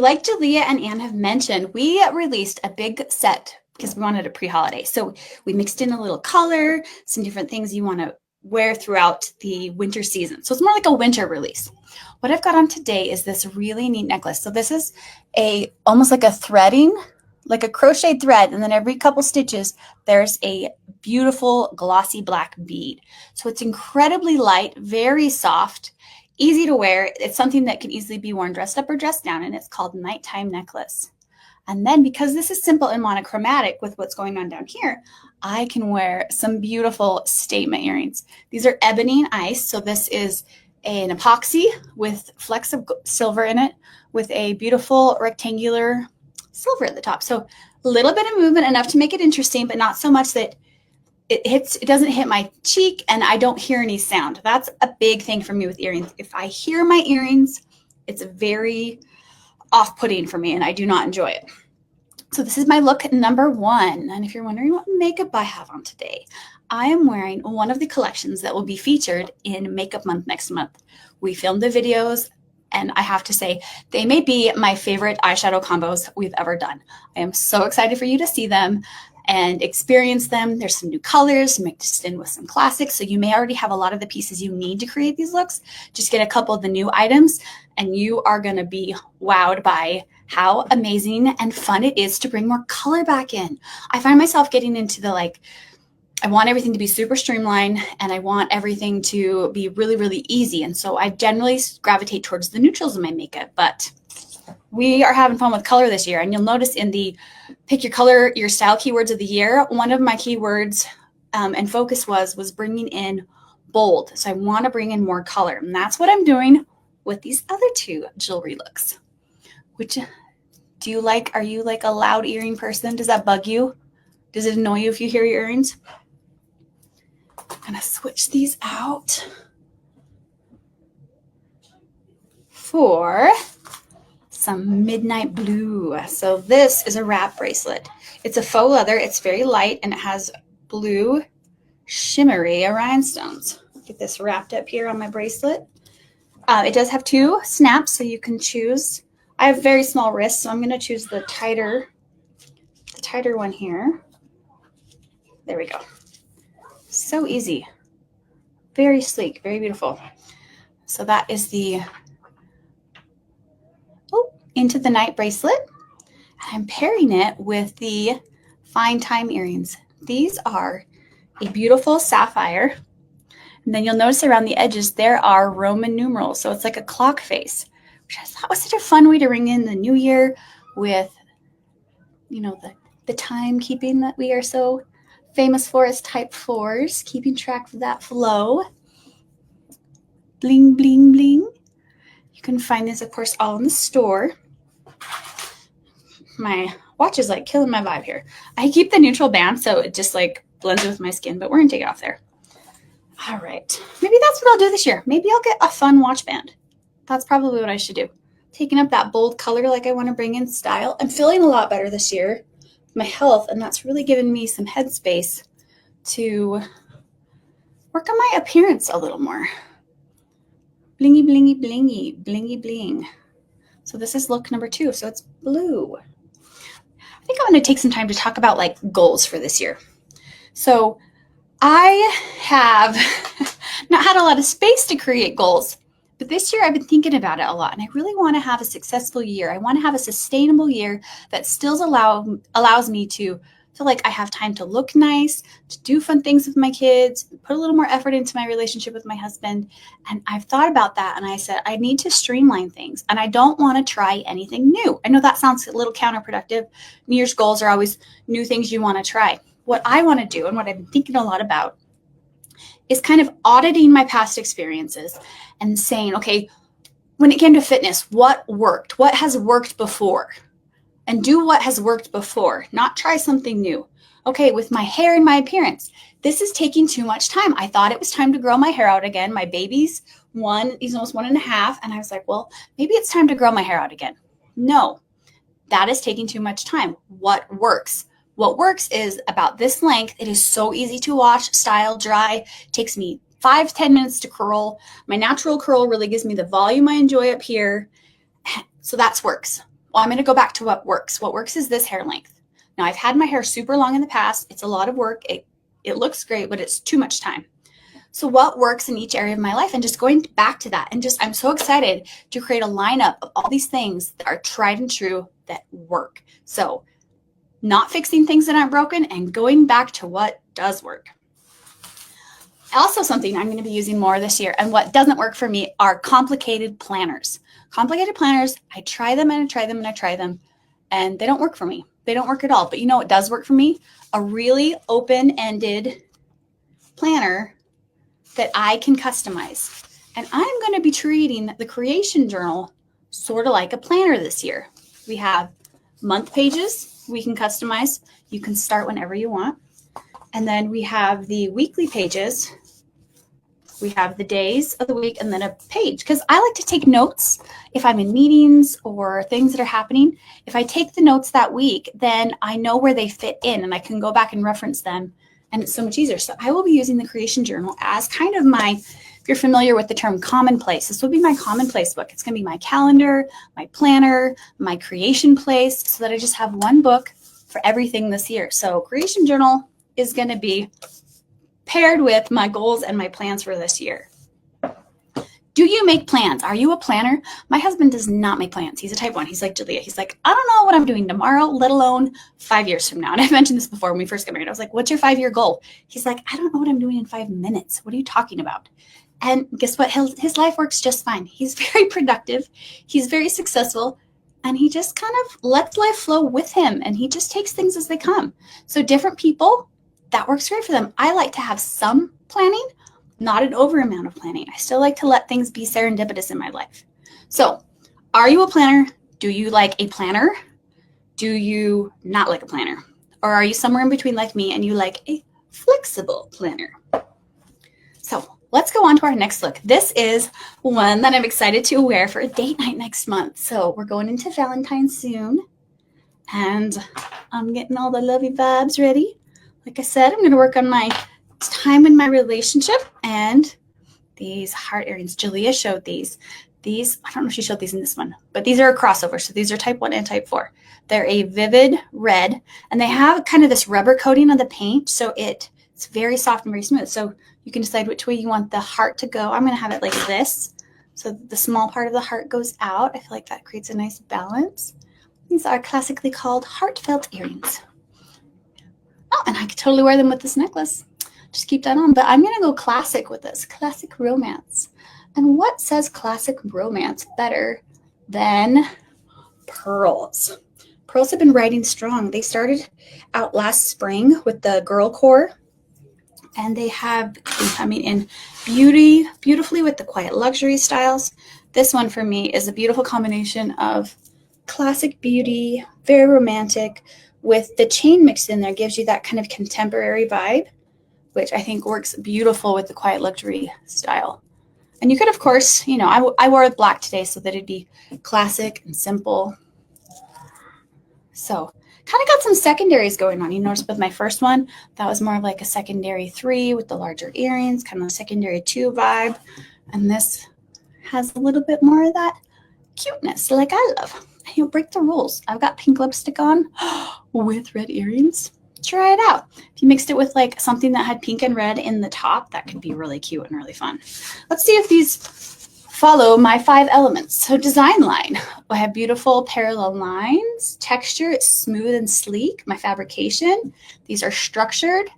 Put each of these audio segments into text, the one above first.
Like Jalea and Anne have mentioned, we released a big set because we wanted a pre-holiday. So we mixed in a little color, some different things you want to wear throughout the winter season. So it's more like a winter release. What I've got on today is this really neat necklace. So this is almost like a threading, like a crocheted thread, and then every couple stitches, there's a beautiful glossy black bead. So it's incredibly light, very soft, easy to wear. It's something that can easily be worn dressed up or dressed down, and it's called Nighttime Necklace. And then because this is simple and monochromatic with what's going on down here, I can wear some beautiful statement earrings. These are ebony and ice. So this is an epoxy with flecks of silver in it with a beautiful rectangular silver at the top. So a little bit of movement, enough to make it interesting, but not so much that it doesn't hit my cheek and I don't hear any sound. That's a big thing for me with earrings. If I hear my earrings, it's very off-putting for me and I do not enjoy it. So this is my look number 1. And if you're wondering what makeup I have on today, I am wearing one of the collections that will be featured in Makeup Month next month. We filmed the videos and I have to say they may be my favorite eyeshadow combos we've ever done. I am so excited for you to see them and experience them. There's some new colors mixed in with some classics. So you may already have a lot of the pieces you need to create these looks. Just get a couple of the new items and you are going to be wowed by how amazing and fun it is to bring more color back in. I find myself getting into the I want everything to be super streamlined and I want everything to be really, really easy. And so I generally gravitate towards the neutrals in my makeup, but we are having fun with color this year. And you'll notice in the pick your color, your style keywords of the year, one of my keywords and focus was bringing in bold. So I want to bring in more color. And that's what I'm doing with these other 2 jewelry looks. Which do you like? Are you like a loud earring person? Does that bug you? Does it annoy you if you hear your earrings? I'm going to switch these out for some midnight blue. So this is a wrap bracelet. It's a faux leather. It's very light and it has blue shimmery rhinestones. Get this wrapped up here on my bracelet. It does have 2 snaps, so you can choose. I have very small wrists, so I'm going to choose the tighter one here. There we go. So easy. Very sleek, very beautiful. So that is the Into the Night bracelet. I'm pairing it with the Fine Time earrings. These are a beautiful sapphire. And then you'll notice around the edges, there are Roman numerals. So it's like a clock face, which I thought was such a fun way to ring in the new year with, the timekeeping that we are so famous for as type 4s, keeping track of that flow. Bling, bling, bling. You can find these, of course, all in the store. My watch is killing my vibe here. I keep the neutral band, so it just blends with my skin, but we're going to take it off there. All right. Maybe that's what I'll do this year. Maybe I'll get a fun watch band. That's probably what I should do. Taking up that bold color like I want to bring in style. I'm feeling a lot better this year with my health, and that's really given me some headspace to work on my appearance a little more. Blingy, blingy, blingy, blingy, bling. So this is look number 2. So it's blue. I think I'm going to take some time to talk about goals for this year. So I have not had a lot of space to create goals, but this year I've been thinking about it a lot, and I really want to have a successful year. I want to have a sustainable year that still allows me to feel like I have time to look nice, to do fun things with my kids, put a little more effort into my relationship with my husband. And I've thought about that, and I said, I need to streamline things, and I don't want to try anything new. I know that sounds a little counterproductive. New Year's goals are always new things you want to try. What I want to do, and what I've been thinking a lot about, is kind of auditing my past experiences and saying, okay, when it came to fitness, what worked? What has worked before? And do what has worked before, not try something new. Okay, with my hair and my appearance, this is taking too much time. I thought it was time to grow my hair out again. My baby's he's almost 1.5. And I was like, well, maybe it's time to grow my hair out again. No, that is taking too much time. What works? What works is about this length. It is so easy to wash, style, dry. It takes me 5-10 minutes to curl. My natural curl really gives me the volume I enjoy up here. So that works. Well, I'm going to go back to what works. What works is this hair length. Now, I've had my hair super long in the past. It's a lot of work. It looks great, but it's too much time. So what works in each area of my life, and just going back to that, and just I'm so excited to create a lineup of all these things that are tried and true that work. So not fixing things that aren't broken and going back to what does work. Also, something I'm going to be using more this year, and what doesn't work for me, are complicated planners. Complicated planners, I try them and I try them and I try them, and they don't work for me. They don't work at all. But you know what does work for me? A really open-ended planner that I can customize. And I'm going to be treating the creation journal sort of like a planner this year. We have month pages we can customize. You can start whenever you want. And then we have the weekly pages. We have the days of the week and then a page, because I like to take notes if I'm in meetings or things that are happening. If I take the notes that week, then I know where they fit in and I can go back and reference them, and it's so much easier. So I will be using the creation journal as kind of my, if you're familiar with the term commonplace, this will be my commonplace book. It's going to be my calendar, my planner, my creation place, so that I just have one book for everything this year. So creation journal is going to be paired with my goals and my plans for this year. Do you make plans? Are you a planner? My husband does not make plans. He's a type 1. He's like Julia. He's like, I don't know what I'm doing tomorrow, let alone 5 years from now. And I mentioned this before when we first got married. I was like, what's your 5-year goal? He's like, I don't know what I'm doing in 5 minutes. What are you talking about? And guess what? His life works just fine. He's very productive. He's very successful. And he just kind of lets life flow with him. And he just takes things as they come. So different people, that works great for them. I like to have some planning, not an over amount of planning. I still like to let things be serendipitous in my life. So are you a planner? Do you like a planner? Do you not like a planner? Or are you somewhere in between like me and you like a flexible planner? So let's go on to our next look. This is one that I'm excited to wear for a date night next month. So we're going into Valentine's soon, and I'm getting all the lovey vibes ready. Like I said, I'm going to work on my time in my relationship, and these heart earrings. Julia showed these. I don't know if she showed these in this one, but these are a crossover. So these are type 1 and type 4. They're a vivid red, and they have kind of this rubber coating on the paint, so it's very soft and very smooth. So you can decide which way you want the heart to go. I'm going to have it like this. So the small part of the heart goes out. I feel like that creates a nice balance. These are classically called heartfelt earrings. Oh, and I could totally wear them with this necklace. Just keep that on. But I'm going to go classic with this. Classic romance. And what says classic romance better than pearls? Pearls have been riding strong. They started out last spring with the girl core. And they have been coming in beautifully with the quiet luxury styles. This one for me is a beautiful combination of classic beauty, very romantic, with the chain mixed in there, gives you that kind of contemporary vibe, which I think works beautiful with the quiet luxury style. And you could, of course, I wore black today so that it'd be classic and simple. So kind of got some secondaries going on. You notice with my first one, that was more of like a secondary 3 with the larger earrings, kind of a secondary 2 vibe. And this has a little bit more of that cuteness like I love. Break the rules. I've got pink lipstick on with red earrings. Try it out. If you mixed it with like something that had pink and red in the top, that could be really cute and really fun. Let's see if these follow my 5 elements. So design line. I have beautiful parallel lines. Texture, it's smooth and sleek. My fabrication, these are structured.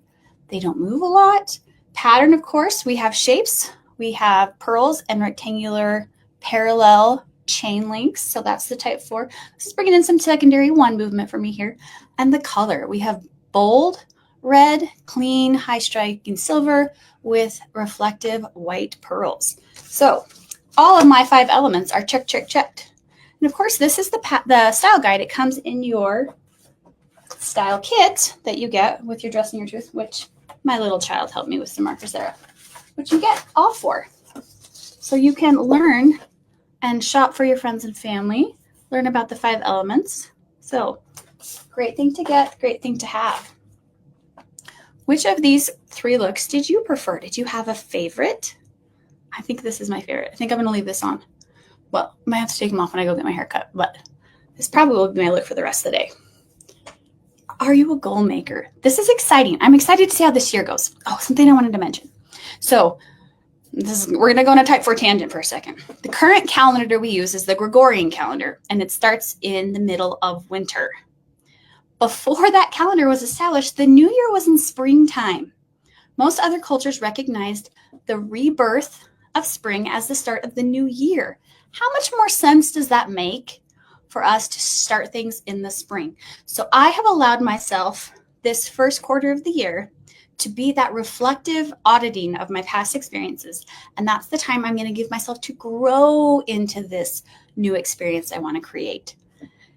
They don't move a lot. Pattern, of course, we have shapes. We have pearls and rectangular parallel chain links. So that's the type 4. This is bringing in some secondary 1 movement for me here. And the color, we have bold red, clean, high striking silver with reflective white pearls. So all of my 5 elements are checked. And of course, this is the style guide. It comes in your style kit that you get with your Dressing Your Truth, which my little child helped me with some markers there, which you get all 4. So you can learn and shop for your friends and family, learn about the 5 elements. So great thing to get, great thing to have. Which of these 3 looks did you prefer? Did you have a favorite? I think this is my favorite. I think I'm going to leave this on. Well, I might have to take them off when I go get my hair cut, but This probably will be my look for the rest of the day. Are you a goal maker? This is exciting. I'm excited to see how this year goes. Oh, something I wanted to mention. So we're going to go on a type 4 tangent for a second. The current calendar we use is the Gregorian calendar, and it starts in the middle of winter. Before that calendar was established, the new year was in springtime. Most other cultures recognized the rebirth of spring as the start of the new year. How much more sense does that make for us to start things in the spring? So I have allowed myself this first quarter of the year to be that reflective auditing of my past experiences. And that's the time I'm going to give myself to grow into this new experience I want to create.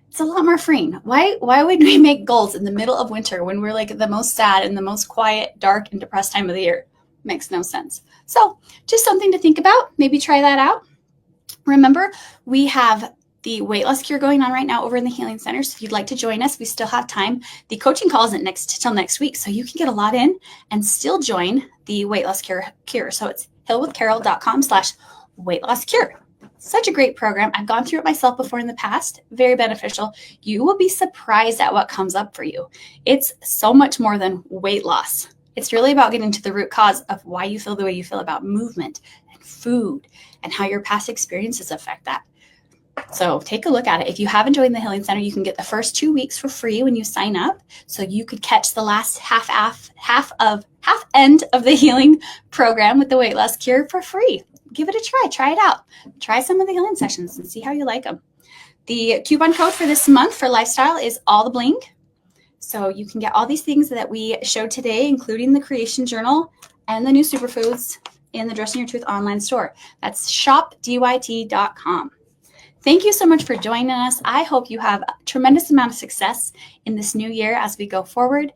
It's a lot more freeing. Why would we make goals in the middle of winter when we're like the most sad and the most quiet, dark, and depressed time of the year? Makes no sense. So just something to think about. Maybe try that out. Remember, we have the weight loss cure going on right now over in the Healing Center. So if you'd like to join us, we still have time. The coaching call isn't till next week, so you can get a lot in and still join the weight loss cure. So it's hillwithcarol.com/weight loss cure. Such a great program. I've gone through it myself before in the past. Very beneficial. You will be surprised at what comes up for you. It's so much more than weight loss. It's really about getting to the root cause of why you feel the way you feel about movement and food and how your past experiences affect that. So take a look at it. If you haven't joined the Healing Center, you can get the first 2 weeks for free when you sign up. So you could catch the last half end of the healing program with the weight loss cure for free. Give it a try. Try it out. Try some of the healing sessions and see how you like them. The coupon code for this month for lifestyle is all the bling. So you can get all these things that we showed today, including the creation journal and the new superfoods in the Dressing Your Truth online store. That's shopdyt.com. Thank you so much for joining us. I hope you have a tremendous amount of success in this new year as we go forward.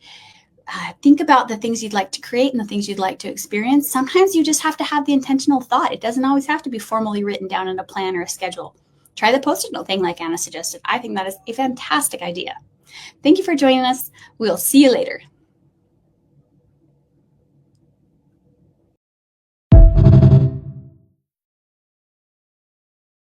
Think about the things you'd like to create and the things you'd like to experience. Sometimes you just have to have the intentional thought. It doesn't always have to be formally written down in a plan or a schedule. Try the Post-it note thing like Anna suggested. I think that is a fantastic idea. Thank you for joining us. We'll see you later.